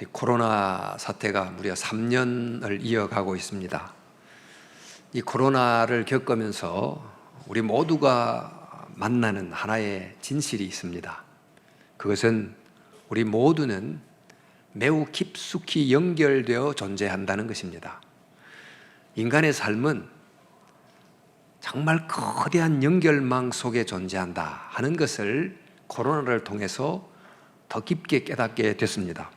코로나 사태가 무려 3년을 이어가고 있습니다. 이 코로나를 겪으면서 우리 모두가 만나는 하나의 진실이 있습니다. 그것은 우리 모두는 매우 깊숙이 연결되어 존재한다는 것입니다. 인간의 삶은 정말 거대한 연결망 속에 존재한다 하는 것을 코로나를 통해서 더 깊게 깨닫게 됐습니다.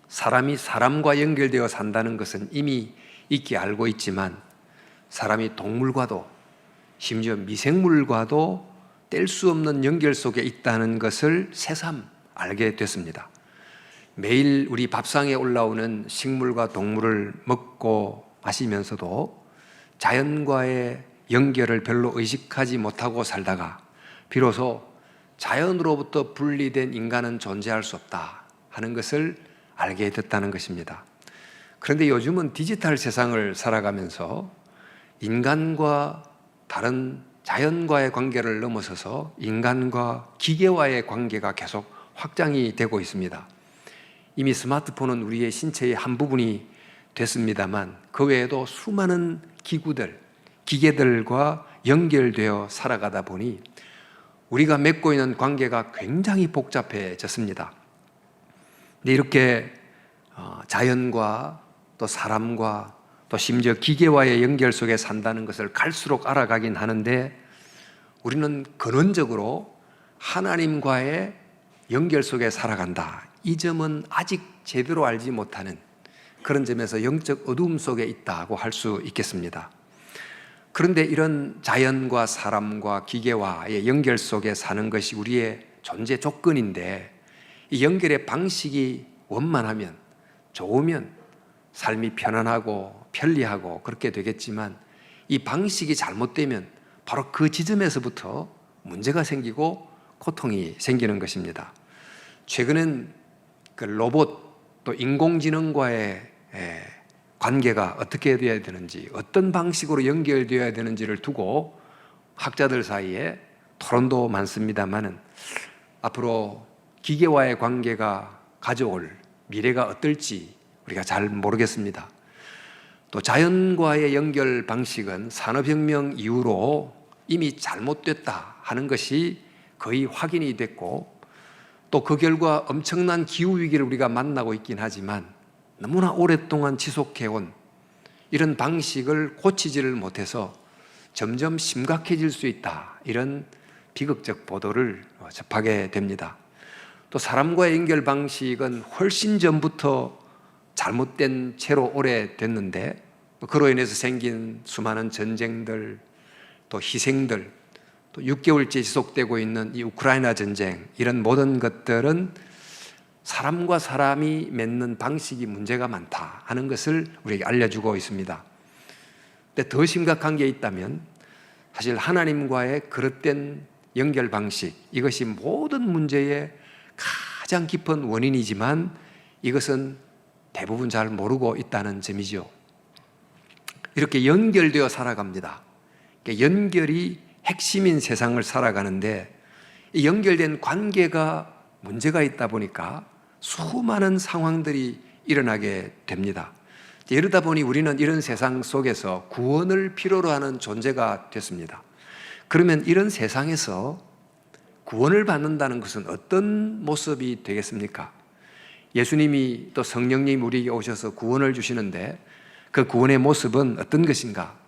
사람이 사람과 연결되어 산다는 것은 이미 익히 알고 있지만 사람이 동물과도 심지어 미생물과도 뗄 수 없는 연결 속에 있다는 것을 새삼 알게 됐습니다. 매일 우리 밥상에 올라오는 식물과 동물을 먹고 마시면서도 자연과의 연결을 별로 의식하지 못하고 살다가 비로소 자연으로부터 분리된 인간은 존재할 수 없다 하는 것을 알게 됐다는 것입니다. 그런데 요즘은 디지털 세상을 살아가면서 인간과 다른 자연과의 관계를 넘어서서 인간과 기계와의 관계가 계속 확장이 되고 있습니다. 이미 스마트폰은 우리의 신체의 한 부분이 됐습니다만 그 외에도 수많은 기구들, 기계들과 연결되어 살아가다 보니 우리가 맺고 있는 관계가 굉장히 복잡해졌습니다. 근데 이렇게 자연과 또 사람과 또 심지어 기계와의 연결 속에 산다는 것을 갈수록 알아가긴 하는데 우리는 근원적으로 하나님과의 연결 속에 살아간다. 이 점은 아직 제대로 알지 못하는 그런 점에서 영적 어두움 속에 있다고 할 수 있겠습니다. 그런데 이런 자연과 사람과 기계와의 연결 속에 사는 것이 우리의 존재 조건인데 이 연결의 방식이 원만하면 좋으면 삶이 편안하고 편리하고 그렇게 되겠지만 이 방식이 잘못되면 바로 그 지점에서부터 문제가 생기고 고통이 생기는 것입니다. 최근엔 그 로봇 또 인공지능과의 관계가 어떻게 되어야 되는지 어떤 방식으로 연결되어야 되는지를 두고 학자들 사이에 토론도 많습니다만은 앞으로 기계와의 관계가 가져올 미래가 어떨지 우리가 잘 모르겠습니다. 또 자연과의 연결 방식은 산업혁명 이후로 이미 잘못됐다 하는 것이 거의 확인이 됐고 또 그 결과 엄청난 기후위기를 우리가 만나고 있긴 하지만 너무나 오랫동안 지속해온 이런 방식을 고치지를 못해서 점점 심각해질 수 있다 이런 비극적 보도를 접하게 됩니다. 또 사람과의 연결 방식은 훨씬 전부터 잘못된 채로 오래됐는데 그로 인해서 생긴 수많은 전쟁들 또 희생들 또 6개월째 지속되고 있는 이 우크라이나 전쟁 이런 모든 것들은 사람과 사람이 맺는 방식이 문제가 많다 하는 것을 우리에게 알려주고 있습니다. 근데 더 심각한 게 있다면 사실 하나님과의 그릇된 연결 방식 이것이 모든 문제의 가장 깊은 원인이지만 이것은 대부분 잘 모르고 있다는 점이죠. 이렇게 연결되어 살아갑니다. 연결이 핵심인 세상을 살아가는데 이 연결된 관계가 문제가 있다 보니까 수많은 상황들이 일어나게 됩니다. 이러다 보니 우리는 이런 세상 속에서 구원을 필요로 하는 존재가 됐습니다. 그러면 이런 세상에서 구원을 받는다는 것은 어떤 모습이 되겠습니까? 예수님이 또 성령님이 우리에게 오셔서 구원을 주시는데 그 구원의 모습은 어떤 것인가?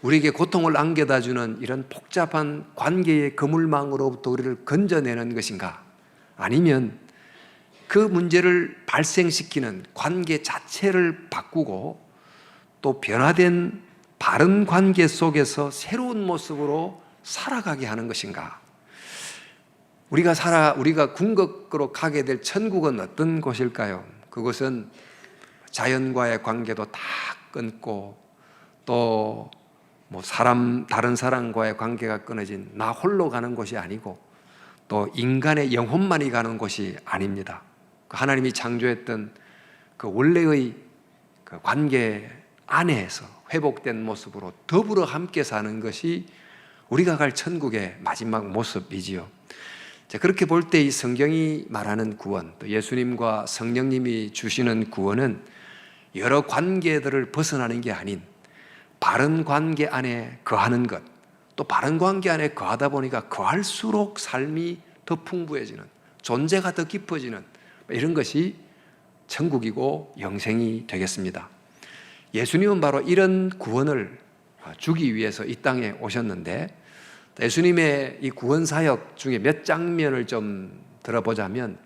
우리에게 고통을 안겨다 주는 이런 복잡한 관계의 그물망으로부터 우리를 건져내는 것인가? 아니면 그 문제를 발생시키는 관계 자체를 바꾸고 또 변화된 바른 관계 속에서 새로운 모습으로 살아가게 하는 것인가? 우리가 궁극으로 가게 될 천국은 어떤 곳일까요? 그것은 자연과의 관계도 다 끊고 또 다른 사람과의 관계가 끊어진 나 홀로 가는 곳이 아니고 또 인간의 영혼만이 가는 곳이 아닙니다. 하나님이 창조했던 그 원래의 그 관계 안에서 회복된 모습으로 더불어 함께 사는 것이 우리가 갈 천국의 마지막 모습이지요. 자, 그렇게 볼 때 이 성경이 말하는 구원, 또 예수님과 성령님이 주시는 구원은 여러 관계들을 벗어나는 게 아닌 바른 관계 안에 거하는 것, 또 바른 관계 안에 거하다 보니까 거할수록 삶이 더 풍부해지는, 존재가 더 깊어지는 이런 것이 천국이고 영생이 되겠습니다. 예수님은 바로 이런 구원을 주기 위해서 이 땅에 오셨는데, 예수님의 이 구원 사역 중에 몇 장면을 좀 들어보자면,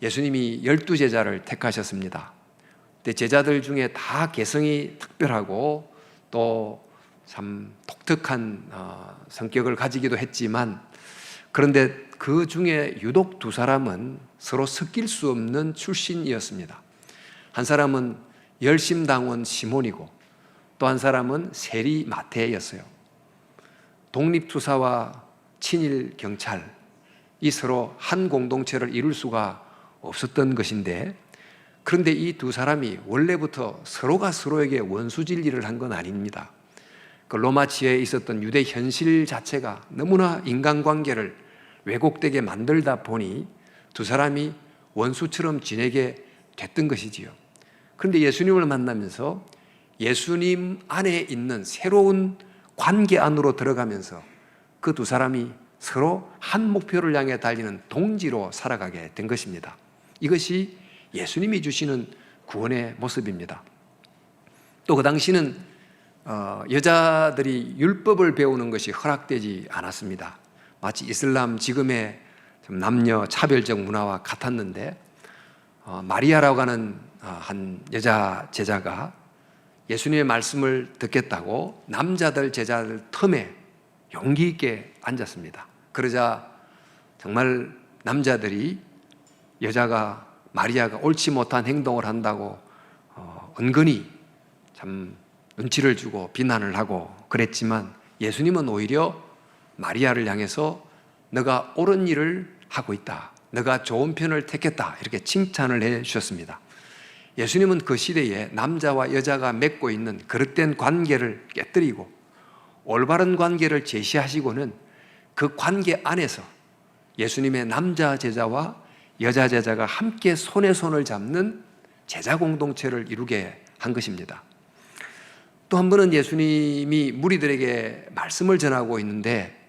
예수님이 12제자를 택하셨습니다. 근데 제자들 중에 다 개성이 특별하고 또 참 독특한 성격을 가지기도 했지만, 그런데 그 중에 유독 두 사람은 서로 섞일 수 없는 출신이었습니다. 한 사람은 열심당원 시몬이고 또 한 사람은 세리 마태였어요. 독립투사와 친일 경찰이 서로 한 공동체를 이룰 수가 없었던 것인데, 그런데 이 두 사람이 원래부터 서로가 서로에게 원수질일을 한 건 아닙니다. 그 로마 지혜에 있었던 유대 현실 자체가 너무나 인간관계를 왜곡되게 만들다 보니 두 사람이 원수처럼 지내게 됐던 것이지요. 그런데 예수님을 만나면서 예수님 안에 있는 새로운 관계 안으로 들어가면서 그 두 사람이 서로 한 목표를 향해 달리는 동지로 살아가게 된 것입니다. 이것이 예수님이 주시는 구원의 모습입니다. 또 그 당시는 여자들이 율법을 배우는 것이 허락되지 않았습니다. 마치 이슬람 지금의 남녀 차별적 문화와 같았는데, 마리아라고 하는 한 여자 제자가 예수님의 말씀을 듣겠다고 남자들 제자들 틈에 용기 있게 앉았습니다. 그러자 정말 남자들이 여자가 마리아가 옳지 못한 행동을 한다고 은근히 참 눈치를 주고 비난을 하고 그랬지만, 예수님은 오히려 마리아를 향해서 너가 옳은 일을 하고 있다, 너가 좋은 편을 택했다, 이렇게 칭찬을 해 주셨습니다. 예수님은 그 시대에 남자와 여자가 맺고 있는 그릇된 관계를 깨뜨리고 올바른 관계를 제시하시고는 그 관계 안에서 예수님의 남자 제자와 여자 제자가 함께 손에 손을 잡는 제자 공동체를 이루게 한 것입니다. 또 한 번은 예수님이 무리들에게 말씀을 전하고 있는데,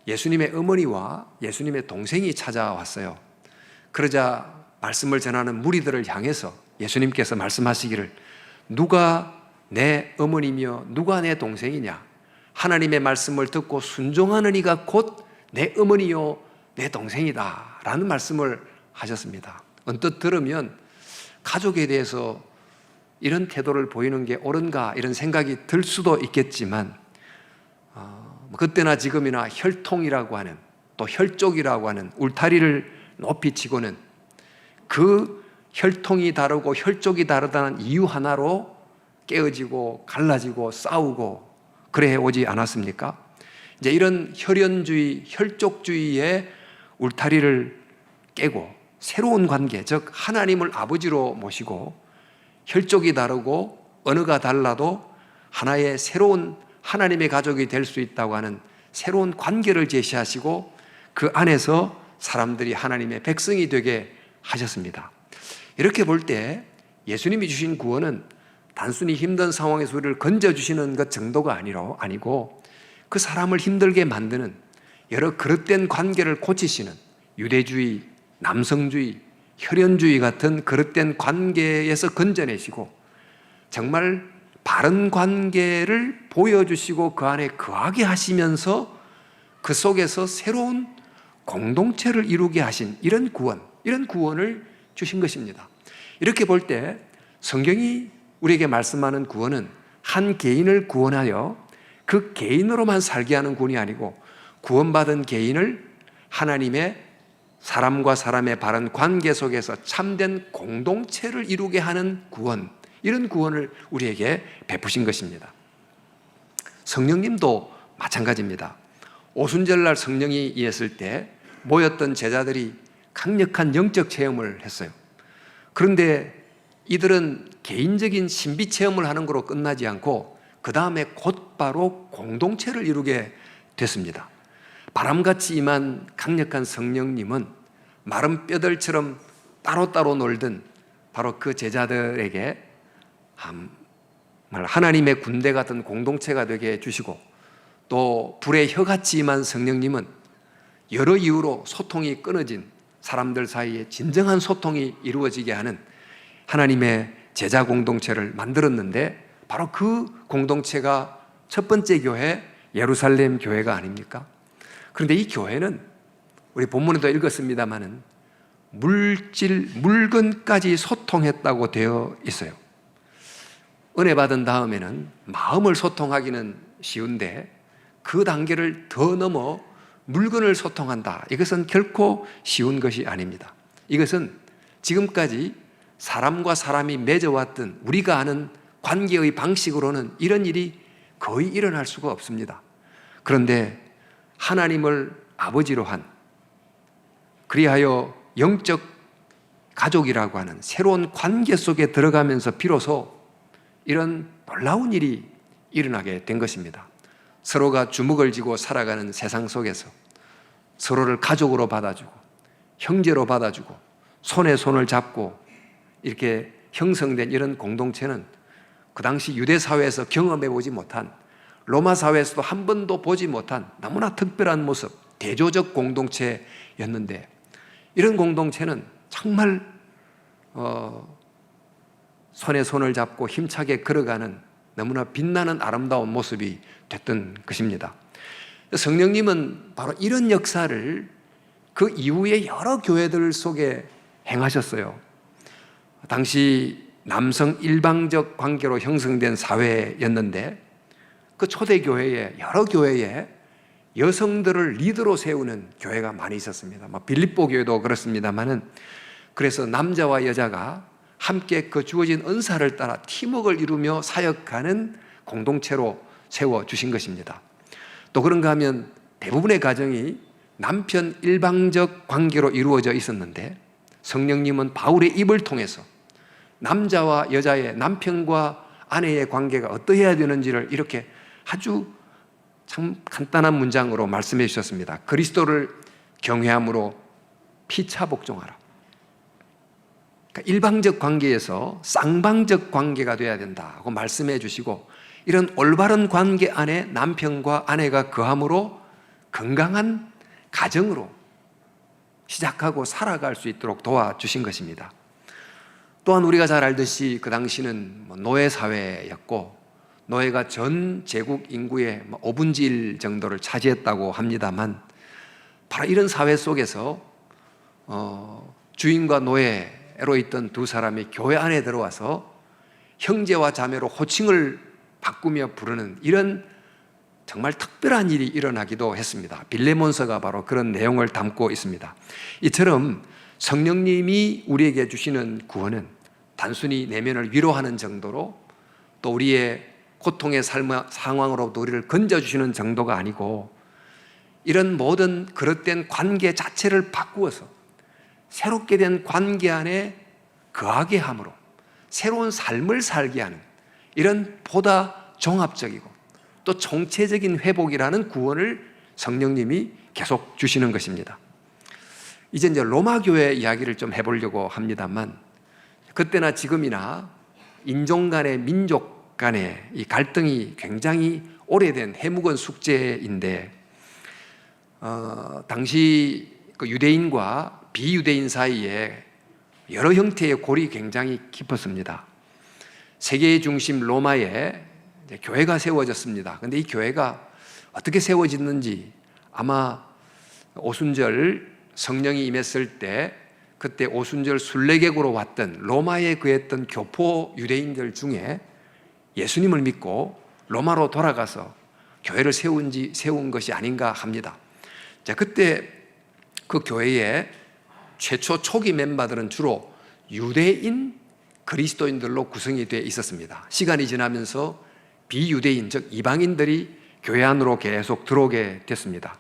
예수님의 어머니와 예수님의 동생이 찾아왔어요. 그러자 말씀을 전하는 무리들을 향해서 예수님께서 말씀하시기를, 누가 내 어머니며 누가 내 동생이냐? 하나님의 말씀을 듣고 순종하는 이가 곧 내 어머니요 내 동생이다 라는 말씀을 하셨습니다. 언뜻 들으면 가족에 대해서 이런 태도를 보이는 게 옳은가 이런 생각이 들 수도 있겠지만, 그때나 지금이나 혈통이라고 하는, 또 혈족이라고 하는 울타리를 높이 치고는 그 혈통이 다르고 혈족이 다르다는 이유 하나로 깨어지고 갈라지고 싸우고 그래 오지 않았습니까? 이제 이런 혈연주의, 혈족주의의 울타리를 깨고 새로운 관계, 즉 하나님을 아버지로 모시고 혈족이 다르고 언어가 달라도 하나의 새로운 하나님의 가족이 될 수 있다고 하는 새로운 관계를 제시하시고 그 안에서 사람들이 하나님의 백성이 되게 하셨습니다. 이렇게 볼 때 예수님이 주신 구원은 단순히 힘든 상황에서 우리를 건져주시는 것 정도가 아니고 그 사람을 힘들게 만드는 여러 그릇된 관계를 고치시는 유대주의, 남성주의, 혈연주의 같은 그릇된 관계에서 건져내시고 정말 바른 관계를 보여주시고 그 안에 거하게 하시면서 그 속에서 새로운 공동체를 이루게 하신 이런 구원을 주신 것입니다. 이렇게 볼 때 성경이 우리에게 말씀하는 구원은 한 개인을 구원하여 그 개인으로만 살게 하는 구원이 아니고, 구원받은 개인을 하나님의 사람과 사람의 바른 관계 속에서 참된 공동체를 이루게 하는 구원, 이런 구원을 우리에게 베푸신 것입니다. 성령님도 마찬가지입니다. 오순절날 성령이 임했을 때 모였던 제자들이 강력한 영적 체험을 했어요. 그런데 이들은 개인적인 신비 체험을 하는 것으로 끝나지 않고 그 다음에 곧바로 공동체를 이루게 됐습니다. 바람같이 임한 강력한 성령님은 마른 뼈들처럼 따로따로 놀던 바로 그 제자들에게 하나님의 군대 같은 공동체가 되게 해주시고, 또 불의 혀같이 임한 성령님은 여러 이유로 소통이 끊어진 사람들 사이에 진정한 소통이 이루어지게 하는 하나님의 제자 공동체를 만들었는데, 바로 그 공동체가 첫 번째 교회 예루살렘 교회가 아닙니까? 그런데 이 교회는 우리 본문에도 읽었습니다마는 물건까지 소통했다고 되어 있어요. 은혜 받은 다음에는 마음을 소통하기는 쉬운데 그 단계를 더 넘어 물건을 소통한다. 이것은 결코 쉬운 것이 아닙니다. 이것은 지금까지 사람과 사람이 맺어왔던 우리가 아는 관계의 방식으로는 이런 일이 거의 일어날 수가 없습니다. 그런데 하나님을 아버지로 한, 그리하여 영적 가족이라고 하는 새로운 관계 속에 들어가면서 비로소 이런 놀라운 일이 일어나게 된 것입니다. 서로가 주먹을 쥐고 살아가는 세상 속에서 서로를 가족으로 받아주고 형제로 받아주고 손에 손을 잡고 이렇게 형성된 이런 공동체는 그 당시 유대 사회에서 경험해 보지 못한, 로마 사회에서도 한 번도 보지 못한 너무나 특별한 모습, 대조적 공동체였는데, 이런 공동체는 정말 손에 손을 잡고 힘차게 걸어가는 너무나 빛나는 아름다운 모습이 됐던 것입니다. 성령님은 바로 이런 역사를 그 이후에 여러 교회들 속에 행하셨어요. 당시 남성 일방적 관계로 형성된 사회였는데, 그 초대교회에, 여러 교회에 여성들을 리더로 세우는 교회가 많이 있었습니다. 빌립보 교회도 그렇습니다만은, 그래서 남자와 여자가 함께 그 주어진 은사를 따라 팀워크를 이루며 사역하는 공동체로 세워주신 것입니다. 또 그런가 하면 대부분의 가정이 남편 일방적 관계로 이루어져 있었는데, 성령님은 바울의 입을 통해서 남자와 여자의, 남편과 아내의 관계가 어떠해야 되는지를 이렇게 아주 참 간단한 문장으로 말씀해 주셨습니다. 그리스도를 경외함으로 피차 복종하라. 그러니까 일방적 관계에서 쌍방적 관계가 되어야 된다고 말씀해 주시고, 이런 올바른 관계 안에 남편과 아내가 거함으로 건강한 가정으로 시작하고 살아갈 수 있도록 도와주신 것입니다. 또한 우리가 잘 알듯이 그 당시는 노예 사회였고, 노예가 전 제국 인구의 5분의 1 정도를 차지했다고 합니다만, 바로 이런 사회 속에서 주인과 노예로 있던 두 사람이 교회 안에 들어와서 형제와 자매로 호칭을 바꾸며 부르는 이런 정말 특별한 일이 일어나기도 했습니다. 빌레몬서가 바로 그런 내용을 담고 있습니다. 이처럼 성령님이 우리에게 주시는 구원은 단순히 내면을 위로하는 정도로, 또 우리의 고통의 상황으로부터 우리를 건져주시는 정도가 아니고, 이런 모든 그릇된 관계 자체를 바꾸어서 새롭게 된 관계 안에 거하게 함으로 새로운 삶을 살게 하는, 이런 보다 종합적이고 또 총체적인 회복이라는 구원을 성령님이 계속 주시는 것입니다. 이제 로마 교회 이야기를 좀 해보려고 합니다만, 그때나 지금이나 인종 간의, 민족 간의 이 갈등이 굉장히 오래된 해묵은 숙제인데, 당시 그 유대인과 비유대인 사이에 여러 형태의 골이 굉장히 깊었습니다. 세계의 중심 로마에 교회가 세워졌습니다. 그런데 이 교회가 어떻게 세워졌는지, 아마 오순절 성령이 임했을 때 그때 오순절 순례객으로 왔던 로마에 거했던 교포 유대인들 중에 예수님을 믿고 로마로 돌아가서 교회를 세운 것이 아닌가 합니다. 자, 그때 그 교회의 최초 초기 멤버들은 주로 유대인 그리스도인들로 구성이 되어 있었습니다. 시간이 지나면서 비유대인, 즉 이방인들이 교회 안으로 계속 들어오게 됐습니다.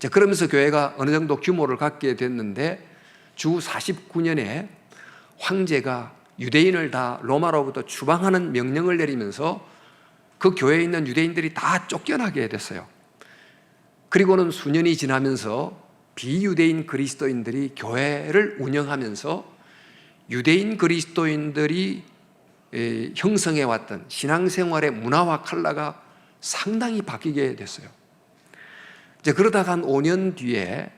자, 그러면서 교회가 어느 정도 규모를 갖게 됐는데, 주 49년에 황제가 유대인을 다 로마로부터 추방하는 명령을 내리면서 그 교회에 있는 유대인들이 다 쫓겨나게 됐어요. 그리고는 수년이 지나면서 비유대인 그리스도인들이 교회를 운영하면서 유대인 그리스도인들이 형성해왔던 신앙생활의 문화와 컬러가 상당히 바뀌게 됐어요. 이제 그러다가 한 5년 뒤에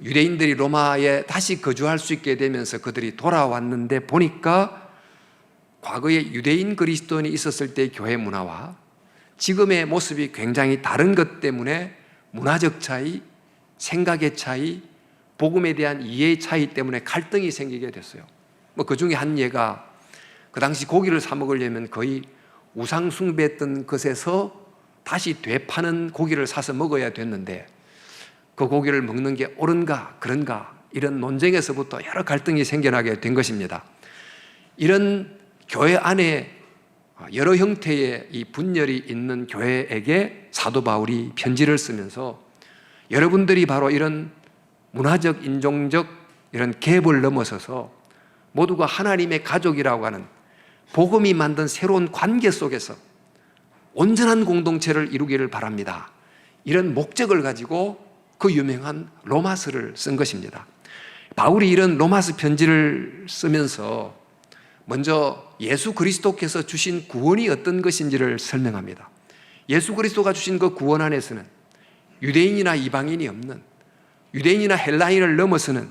유대인들이 로마에 다시 거주할 수 있게 되면서 그들이 돌아왔는데 보니까 과거에 유대인 그리스도인이 있었을 때의 교회 문화와 지금의 모습이 굉장히 다른 것 때문에 문화적 차이, 생각의 차이, 복음에 대한 이해의 차이 때문에 갈등이 생기게 됐어요. 그 중에 한 예가 그 당시 고기를 사 먹으려면 거의 우상 숭배했던 것에서 다시 되파는 고기를 사서 먹어야 됐는데 그 고기를 먹는 게 옳은가 그런가 이런 논쟁에서부터 여러 갈등이 생겨나게 된 것입니다. 이런 교회 안에 여러 형태의 이 분열이 있는 교회에게 사도 바울이 편지를 쓰면서 여러분들이 바로 이런 문화적, 인종적 이런 갭을 넘어서서 모두가 하나님의 가족이라고 하는 복음이 만든 새로운 관계 속에서 온전한 공동체를 이루기를 바랍니다. 이런 목적을 가지고 그 유명한 로마서를 쓴 것입니다. 바울이 이런 로마서 편지를 쓰면서 먼저 예수 그리스도께서 주신 구원이 어떤 것인지를 설명합니다. 예수 그리스도가 주신 그 구원 안에서는 유대인이나 이방인이 없는, 유대인이나 헬라인을 넘어서는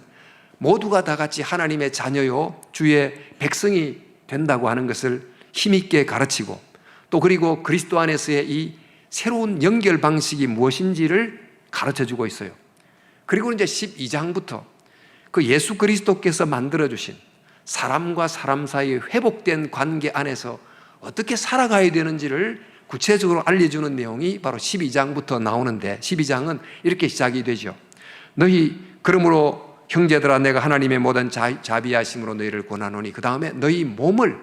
모두가 다 같이 하나님의 자녀요 주의 백성이 된다고 하는 것을 힘있게 가르치고 또 그리고 그리스도 안에서의 이 새로운 연결 방식이 무엇인지를 가르쳐주고 있어요. 그리고 이제 12장부터 그 예수 그리스도께서 만들어주신 사람과 사람 사이의 회복된 관계 안에서 어떻게 살아가야 되는지를 구체적으로 알려주는 내용이 바로 12장부터 나오는데 12장은 이렇게 시작이 되죠. 너희 그러므로 형제들아 내가 하나님의 모든 자비하심으로 너희를 권하노니 그 다음에 너희 몸을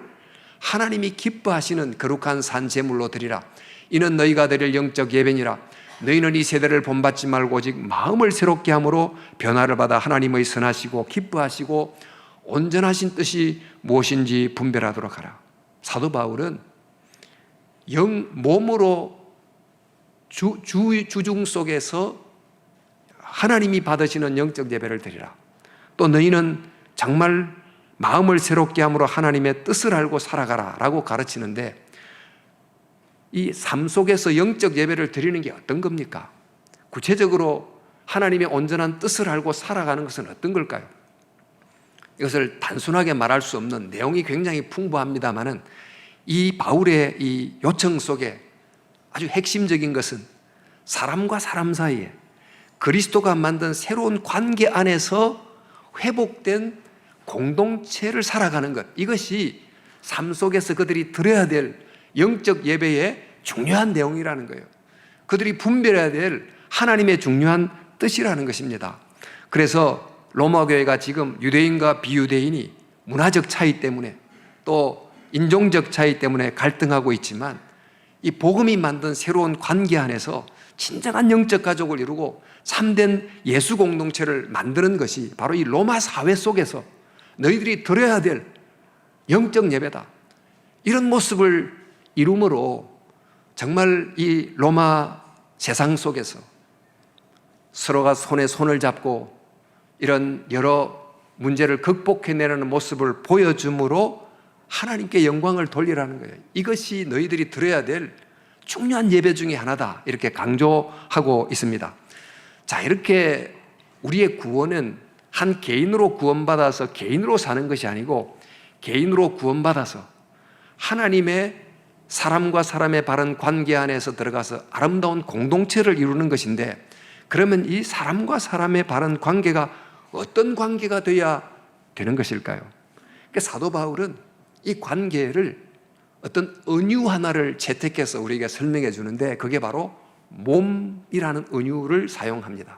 하나님이 기뻐하시는 거룩한 산 제물로 드리라. 이는 너희가 드릴 영적 예배니라. 너희는 이 세대를 본받지 말고 오직 마음을 새롭게 함으로 변화를 받아 하나님의 선하시고 기뻐하시고 온전하신 뜻이 무엇인지 분별하도록 하라. 사도 바울은 몸으로 주중 속에서 하나님이 받으시는 영적 예배를 드리라. 또 너희는 정말 마음을 새롭게 함으로 하나님의 뜻을 알고 살아가라 라고 가르치는데 이 삶 속에서 영적 예배를 드리는 게 어떤 겁니까? 구체적으로 하나님의 온전한 뜻을 알고 살아가는 것은 어떤 걸까요? 이것을 단순하게 말할 수 없는 내용이 굉장히 풍부합니다만은 이 바울의 이 요청 속에 아주 핵심적인 것은 사람과 사람 사이에 그리스도가 만든 새로운 관계 안에서 회복된 공동체를 살아가는 것, 이것이 삶 속에서 그들이 드려야 될 영적 예배의 중요한 내용이라는 거예요. 그들이 분별해야 될 하나님의 중요한 뜻이라는 것입니다. 그래서 로마 교회가 지금 유대인과 비유대인이 문화적 차이 때문에 또 인종적 차이 때문에 갈등하고 있지만 이 복음이 만든 새로운 관계 안에서 진정한 영적 가족을 이루고 참된 예수 공동체를 만드는 것이 바로 이 로마 사회 속에서 너희들이 드려야 될 영적 예배다. 이런 모습을 이룸으로 정말 이 로마 세상 속에서 서로가 손에 손을 잡고 이런 여러 문제를 극복해내는 모습을 보여줌으로 하나님께 영광을 돌리라는 거예요. 이것이 너희들이 드려야 될 중요한 예배 중에 하나다. 이렇게 강조하고 있습니다. 자, 이렇게 우리의 구원은 한 개인으로 구원받아서 개인으로 사는 것이 아니고 개인으로 구원받아서 하나님의 사람과 사람의 바른 관계 안에서 들어가서 아름다운 공동체를 이루는 것인데 그러면 이 사람과 사람의 바른 관계가 어떤 관계가 되어야 되는 것일까요? 그러니까 사도 바울은 이 관계를 어떤 은유 하나를 채택해서 우리에게 설명해 주는데 그게 바로 몸이라는 은유를 사용합니다.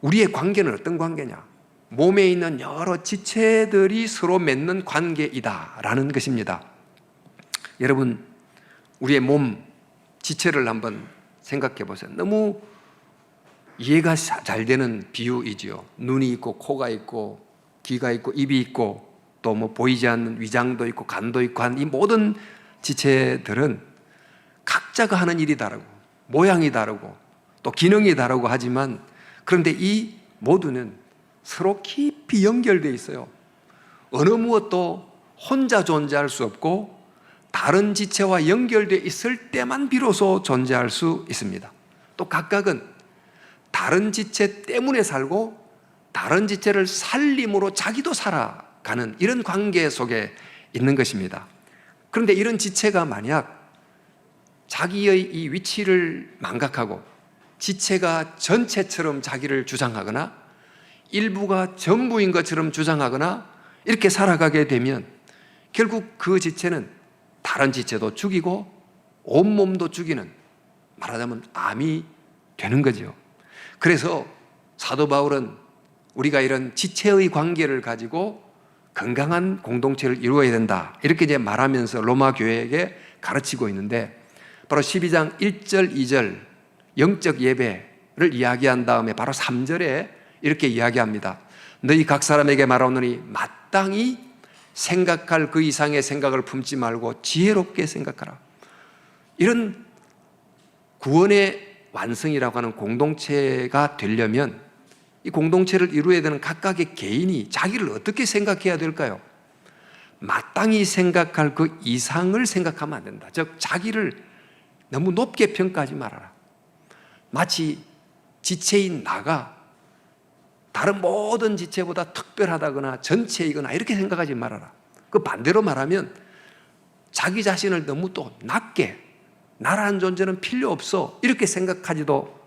우리의 관계는 어떤 관계냐? 몸에 있는 여러 지체들이 서로 맺는 관계이다라는 것입니다. 여러분, 우리의 몸 지체를 한번 생각해 보세요. 너무 이해가 잘 되는 비유이지요. 눈이 있고 코가 있고 귀가 있고 입이 있고 또 뭐 보이지 않는 위장도 있고 간도 있고 한 이 모든 지체들은 각자가 하는 일이 다르고 모양이 다르고 또 기능이 다르고 하지만, 그런데 이 모두는 서로 깊이 연결되어 있어요. 어느 무엇도 혼자 존재할 수 없고 다른 지체와 연결되어 있을 때만 비로소 존재할 수 있습니다. 또 각각은 다른 지체 때문에 살고 다른 지체를 살림으로 자기도 살아가는 이런 관계 속에 있는 것입니다. 그런데 이런 지체가 만약 자기의 이 위치를 망각하고 지체가 전체처럼 자기를 주장하거나 일부가 전부인 것처럼 주장하거나 이렇게 살아가게 되면 결국 그 지체는 다른 지체도 죽이고 온몸도 죽이는, 말하자면 암이 되는 거죠. 그래서 사도 바울은 우리가 이런 지체의 관계를 가지고 건강한 공동체를 이루어야 된다, 이렇게 이제 말하면서 로마 교회에게 가르치고 있는데, 바로 12장 1절 2절 영적 예배를 이야기한 다음에 바로 3절에 이렇게 이야기합니다. 너희 각 사람에게 말하노니 마땅히 생각할 그 이상의 생각을 품지 말고 지혜롭게 생각하라. 이런 구원의 완성이라고 하는 공동체가 되려면 이 공동체를 이루어야 되는 각각의 개인이 자기를 어떻게 생각해야 될까요? 마땅히 생각할 그 이상을 생각하면 안 된다. 즉 자기를 너무 높게 평가하지 말아라. 마치 지체인 나가 다른 모든 지체보다 특별하다거나 전체이거나 이렇게 생각하지 말아라. 그 반대로 말하면 자기 자신을 너무 또 낮게, 나라는 존재는 필요 없어, 이렇게 생각하지도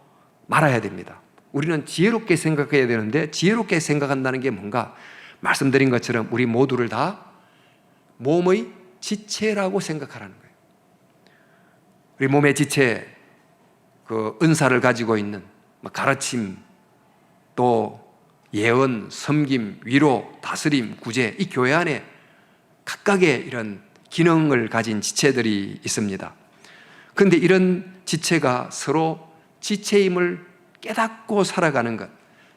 말아야 됩니다. 우리는 지혜롭게 생각해야 되는데, 지혜롭게 생각한다는 게 뭔가, 말씀드린 것처럼 우리 모두를 다 몸의 지체라고 생각하라는 거예요. 우리 몸의 지체, 그 은사를 가지고 있는 가르침, 또 예언, 섬김, 위로, 다스림, 구제, 이 교회 안에 각각의 이런 기능을 가진 지체들이 있습니다. 그런데 이런 지체가 서로 지체임을 깨닫고 살아가는 것,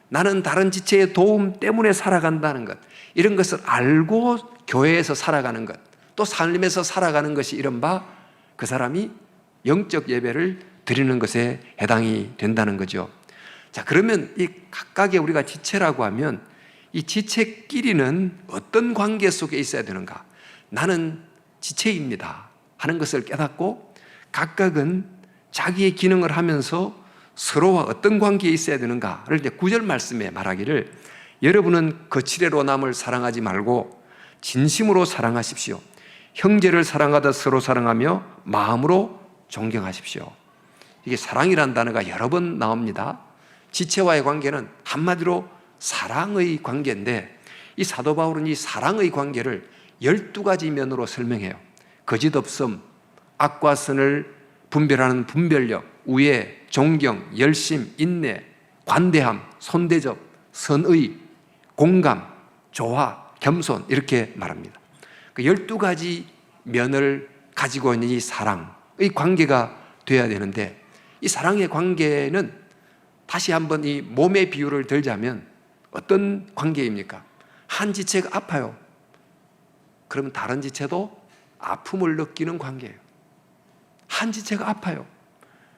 나는 다른 지체의 도움 때문에 살아간다는 것, 이런 것을 알고 교회에서 살아가는 것, 또 삶에서 살아가는 것이 이른바 그 사람이 영적 예배를 드리는 것에 해당이 된다는 거죠. 자, 그러면 이 각각의 우리가 지체라고 하면 이 지체끼리는 어떤 관계 속에 있어야 되는가? 나는 지체입니다 하는 것을 깨닫고 각각은 자기의 기능을 하면서 서로와 어떤 관계에 있어야 되는가를 이제 9절 말씀에 말하기를, 여러분은 거칠애로 남을 사랑하지 말고 진심으로 사랑하십시오. 형제를 사랑하듯 서로 사랑하며 마음으로 존경하십시오. 이게 사랑이라는 단어가 여러 번 나옵니다. 지체와의 관계는 한마디로 사랑의 관계인데, 이 사도 바울은 이 사랑의 관계를 12가지 면으로 설명해요. 거짓없음, 악과 선을 분별하는 분별력, 우애, 존경, 열심, 인내, 관대함, 손대접, 선의, 공감, 조화, 겸손, 이렇게 말합니다. 그 12가지 면을 가지고 있는 이 사랑의 관계가 되어야 되는데, 이 사랑의 관계는 다시 한번 이 몸의 비유를 들자면 어떤 관계입니까? 한 지체가 아파요. 그러면 다른 지체도 아픔을 느끼는 관계예요. 한 지체가 아파요.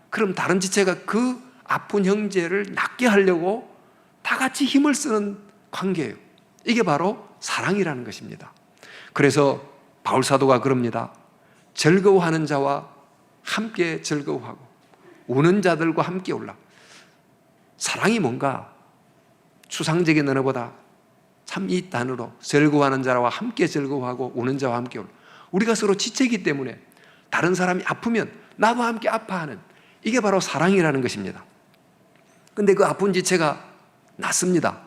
그럼 다른 지체가 그 아픈 형제를 낫게 하려고 다 같이 힘을 쓰는 관계예요. 이게 바로 사랑이라는 것입니다. 그래서 바울 사도가 그럽니다. 즐거워하는 자와 함께 즐거워하고 우는 자들과 함께 울라. 사랑이 뭔가 추상적인 언어보다 참 이 단어로 즐거워하는 자와 함께 즐거워하고 우는 자와 함께 울라. 우리가 서로 지체이기 때문에 다른 사람이 아프면 나도 함께 아파하는, 이게 바로 사랑이라는 것입니다. 근데 그 아픈 지체가 낫습니다.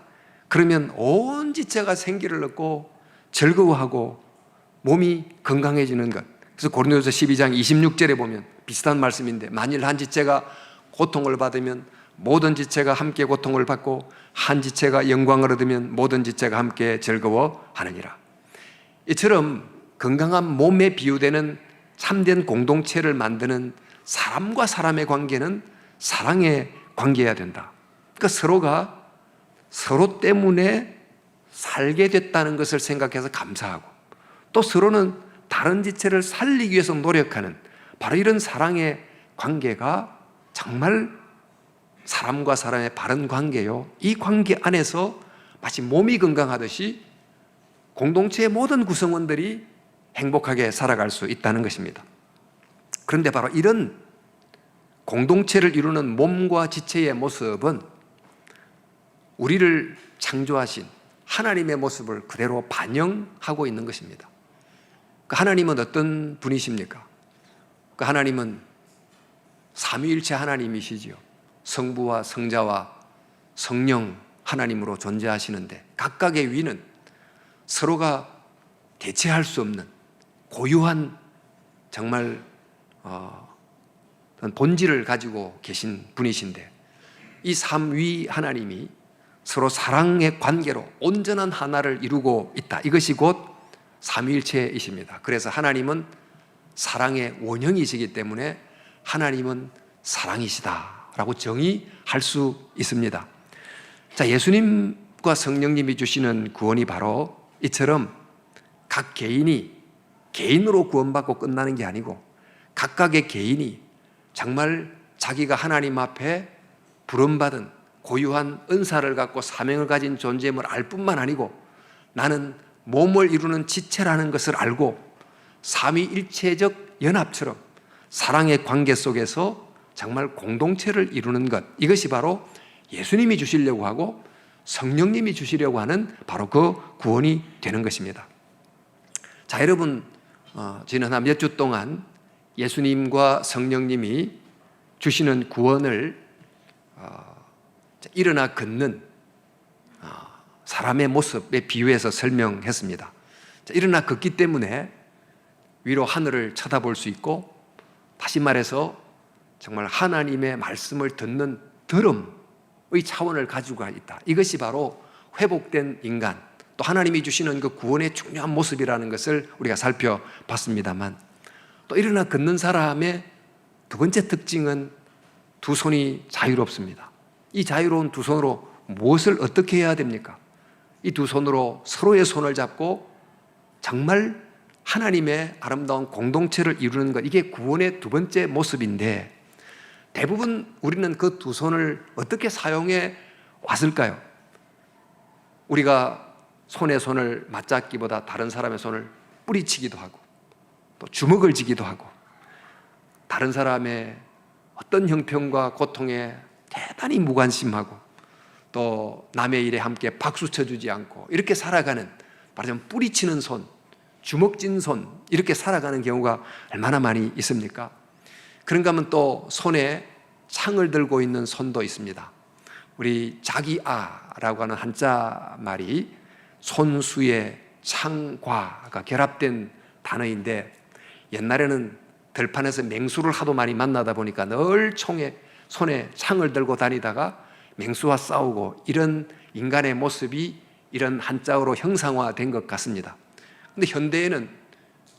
그러면 온 지체가 생기를 얻고 즐거워하고 몸이 건강해지는 것. 그래서 고린도서 12장 26절에 보면 비슷한 말씀인데, 만일 한 지체가 고통을 받으면 모든 지체가 함께 고통을 받고 한 지체가 영광을 얻으면 모든 지체가 함께 즐거워하느니라. 이처럼 건강한 몸에 비유되는 참된 공동체를 만드는 사람과 사람의 관계는 사랑의 관계여야 된다. 그러니까 서로가 서로 때문에 살게 됐다는 것을 생각해서 감사하고, 또 서로는 다른 지체를 살리기 위해서 노력하는 바로 이런 사랑의 관계가 정말 사람과 사람의 바른 관계요, 이 관계 안에서 마치 몸이 건강하듯이 공동체의 모든 구성원들이 행복하게 살아갈 수 있다는 것입니다. 그런데 바로 이런 공동체를 이루는 몸과 지체의 모습은 우리를 창조하신 하나님의 모습을 그대로 반영하고 있는 것입니다. 그 하나님은 어떤 분이십니까? 그 하나님은 삼위일체 하나님이시지요. 성부와 성자와 성령 하나님으로 존재하시는데, 각각의 위는 서로가 대체할 수 없는 고유한 정말 본질을 가지고 계신 분이신데, 이 삼위 하나님이 서로 사랑의 관계로 온전한 하나를 이루고 있다. 이것이 곧 삼위일체이십니다. 그래서 하나님은 사랑의 원형이시기 때문에 하나님은 사랑이시다라고 정의할 수 있습니다. 자, 예수님과 성령님이 주시는 구원이 바로 이처럼 각 개인이 개인으로 구원받고 끝나는 게 아니고, 각각의 개인이 정말 자기가 하나님 앞에 부름받은 고유한 은사를 갖고 사명을 가진 존재임을 알 뿐만 아니고, 나는 몸을 이루는 지체라는 것을 알고 삼위일체적 연합처럼 사랑의 관계 속에서 정말 공동체를 이루는 것, 이것이 바로 예수님이 주시려고 하고 성령님이 주시려고 하는 바로 그 구원이 되는 것입니다. 자, 여러분, 지난 한 몇 주 동안 예수님과 성령님이 주시는 구원을 일어나 걷는 사람의 모습에 비유해서 설명했습니다. 자, 일어나 걷기 때문에 위로 하늘을 쳐다볼 수 있고, 다시 말해서 정말 하나님의 말씀을 듣는 들음의 차원을 가지고 있다. 이것이 바로 회복된 인간, 또 하나님이 주시는 그 구원의 중요한 모습이라는 것을 우리가 살펴봤습니다만, 또 일어나 걷는 사람의 두 번째 특징은 두 손이 자유롭습니다. 이 자유로운 두 손으로 무엇을 어떻게 해야 됩니까? 이 두 손으로 서로의 손을 잡고 정말 하나님의 아름다운 공동체를 이루는 것, 이게 구원의 두 번째 모습인데, 대부분 우리는 그 두 손을 어떻게 사용해 왔을까요? 우리가 손에 손을 맞잡기보다 다른 사람의 손을 뿌리치기도 하고, 또 주먹을 쥐기도 하고, 다른 사람의 어떤 형편과 고통에 대단히 무관심하고, 또 남의 일에 함께 박수 쳐주지 않고 이렇게 살아가는, 말하자면 뿌리치는 손, 주먹진 손, 이렇게 살아가는 경우가 얼마나 많이 있습니까? 그런가 하면 또 손에 창을 들고 있는 손도 있습니다. 우리 자기아라고 하는 한자 말이 손수에 창과가 결합된 단어인데, 옛날에는 들판에서 맹수를 하도 많이 만나다 보니까 늘 손에 창을 들고 다니다가 맹수와 싸우고, 이런 인간의 모습이 이런 한자어로 형상화된 것 같습니다. 근데 현대에는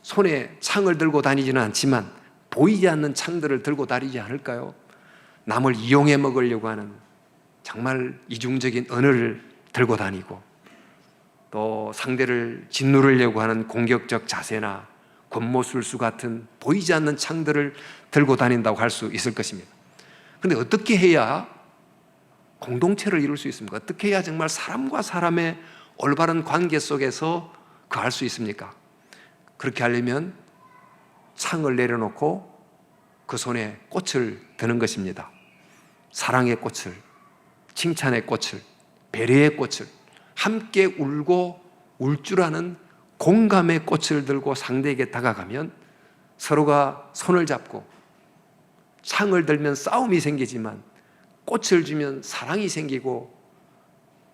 손에 창을 들고 다니지는 않지만 보이지 않는 창들을 들고 다니지 않을까요? 남을 이용해 먹으려고 하는 정말 이중적인 언어를 들고 다니고, 또 상대를 짓누르려고 하는 공격적 자세나 권모술수 같은 보이지 않는 창들을 들고 다닌다고 할 수 있을 것입니다. 그런데 어떻게 해야 공동체를 이룰 수 있습니까? 어떻게 해야 정말 사람과 사람의 올바른 관계 속에서 거할 수 있습니까? 그렇게 하려면 창을 내려놓고 그 손에 꽃을 드는 것입니다. 사랑의 꽃을, 칭찬의 꽃을, 배려의 꽃을, 함께 울고 울 줄 아는 공감의 꽃을 들고 상대에게 다가가면 서로가 손을 잡고, 창을 들면 싸움이 생기지만 꽃을 주면 사랑이 생기고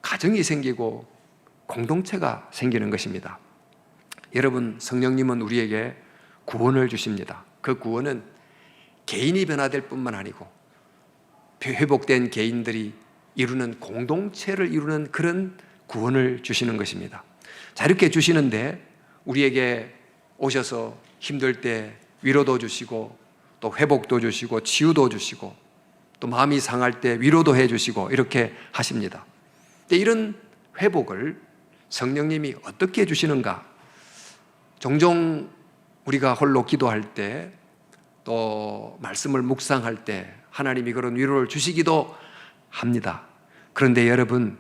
가정이 생기고 공동체가 생기는 것입니다. 여러분, 성령님은 우리에게 구원을 주십니다. 그 구원은 개인이 변화될 뿐만 아니고 회복된 개인들이 이루는 공동체를 이루는 그런 구원을 주시는 것입니다. 자, 이렇게 주시는데 우리에게 오셔서 힘들 때 위로도 주시고, 또 회복도 주시고, 치유도 주시고, 또 마음이 상할 때 위로도 해주시고, 이렇게 하십니다. 근데 이런 회복을 성령님이 어떻게 해주시는가? 종종 우리가 홀로 기도할 때, 또 말씀을 묵상할 때 하나님이 그런 위로를 주시기도 합니다. 그런데 여러분,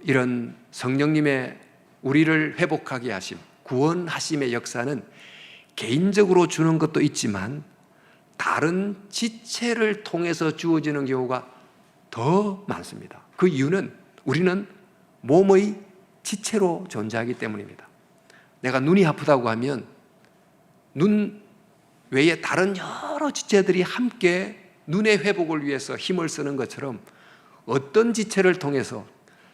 이런 성령님의 우리를 회복하게 하심, 구원하심의 역사는 개인적으로 주는 것도 있지만 다른 지체를 통해서 주어지는 경우가 더 많습니다. 그 이유는 우리는 몸의 지체로 존재하기 때문입니다. 내가 눈이 아프다고 하면 눈 외에 다른 여러 지체들이 함께 눈의 회복을 위해서 힘을 쓰는 것처럼 어떤 지체를 통해서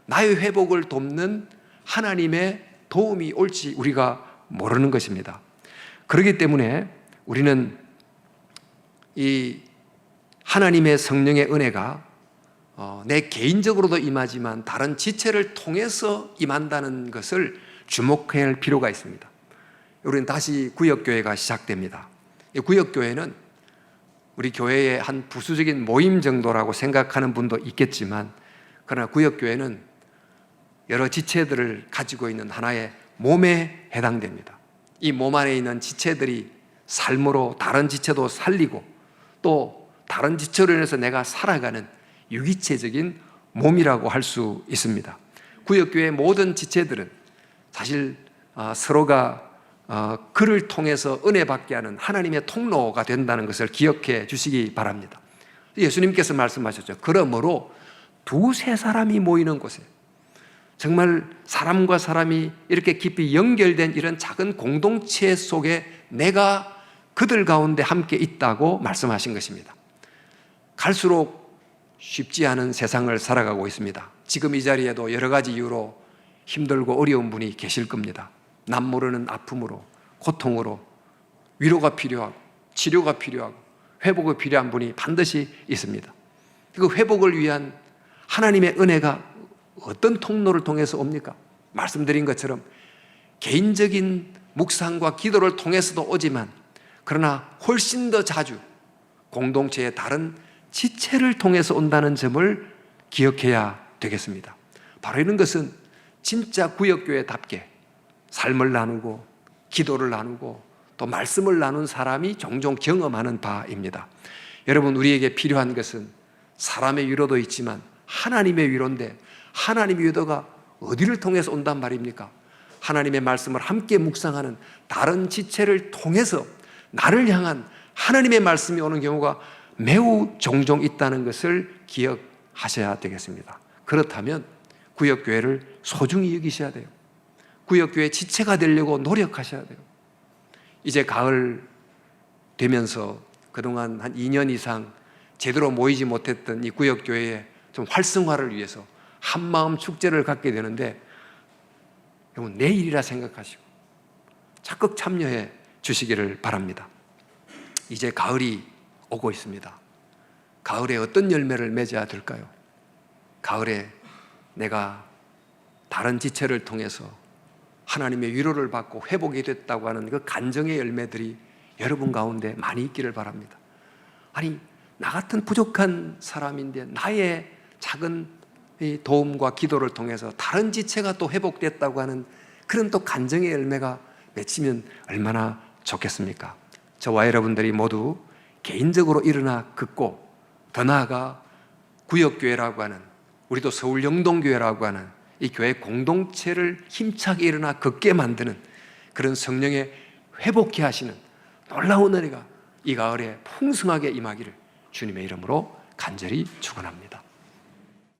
나의 회복을 돕는 하나님의 도움이 올지 우리가 모르는 것입니다. 그렇기 때문에 우리는 이 하나님의 성령의 은혜가 내 개인적으로도 임하지만 다른 지체를 통해서 임한다는 것을 주목해야 할 필요가 있습니다. 우리는 다시 구역교회가 시작됩니다. 이 구역교회는 우리 교회의 한 부수적인 모임 정도라고 생각하는 분도 있겠지만, 그러나 구역교회는 여러 지체들을 가지고 있는 하나의 몸에 해당됩니다. 이 몸 안에 있는 지체들이 삶으로 다른 지체도 살리고 또 다른 지체로 인해서 내가 살아가는 유기체적인 몸이라고 할 수 있습니다. 구역교회의 모든 지체들은 사실 서로가 그를 통해서 은혜 받게 하는 하나님의 통로가 된다는 것을 기억해 주시기 바랍니다. 예수님께서 말씀하셨죠. 그러므로 두세 사람이 모이는 곳에, 정말 사람과 사람이 이렇게 깊이 연결된 이런 작은 공동체 속에 내가 그들 가운데 함께 있다고 말씀하신 것입니다. 갈수록 쉽지 않은 세상을 살아가고 있습니다. 지금 이 자리에도 여러 가지 이유로 힘들고 어려운 분이 계실 겁니다. 남 모르는 아픔으로, 고통으로 위로가 필요하고 치료가 필요하고 회복이 필요한 분이 반드시 있습니다. 그 회복을 위한 하나님의 은혜가 어떤 통로를 통해서 옵니까? 말씀드린 것처럼 개인적인 묵상과 기도를 통해서도 오지만, 그러나 훨씬 더 자주 공동체의 다른 지체를 통해서 온다는 점을 기억해야 되겠습니다. 바로 이런 것은 진짜 구역교회답게 삶을 나누고 기도를 나누고 또 말씀을 나눈 사람이 종종 경험하는 바입니다. 여러분, 우리에게 필요한 것은 사람의 위로도 있지만 하나님의 위로인데, 하나님의 위로가 어디를 통해서 온단 말입니까? 하나님의 말씀을 함께 묵상하는 다른 지체를 통해서 나를 향한 하나님의 말씀이 오는 경우가 매우 종종 있다는 것을 기억하셔야 되겠습니다. 그렇다면 구역교회를 소중히 여기셔야 돼요. 구역교회 지체가 되려고 노력하셔야 돼요. 이제 가을 되면서 그동안 한 2년 이상 제대로 모이지 못했던 이 구역교회의 좀 활성화를 위해서 한마음 축제를 갖게 되는데, 여러분 내일이라 생각하시고 적극 참여해 주시기를 바랍니다. 이제 가을이 오고 있습니다. 가을에 어떤 열매를 맺어야 될까요? 가을에 내가 다른 지체를 통해서 하나님의 위로를 받고 회복이 됐다고 하는 그 간정의 열매들이 여러분 가운데 많이 있기를 바랍니다. 아니, 나 같은 부족한 사람인데 나의 작은 도움과 기도를 통해서 다른 지체가 또 회복됐다고 하는 그런 또 간정의 열매가 맺히면 얼마나 좋겠습니까? 저와 여러분들이 모두 개인적으로 일어나 긋고, 더 나아가 구역교회라고 하는, 우리도 서울 영동교회라고 하는 이 교회 공동체를 힘차게 일어나 긋게 만드는 그런 성령의 회복케 하시는 놀라운 은혜가 이 가을에 풍성하게 임하기를 주님의 이름으로 간절히 축원합니다.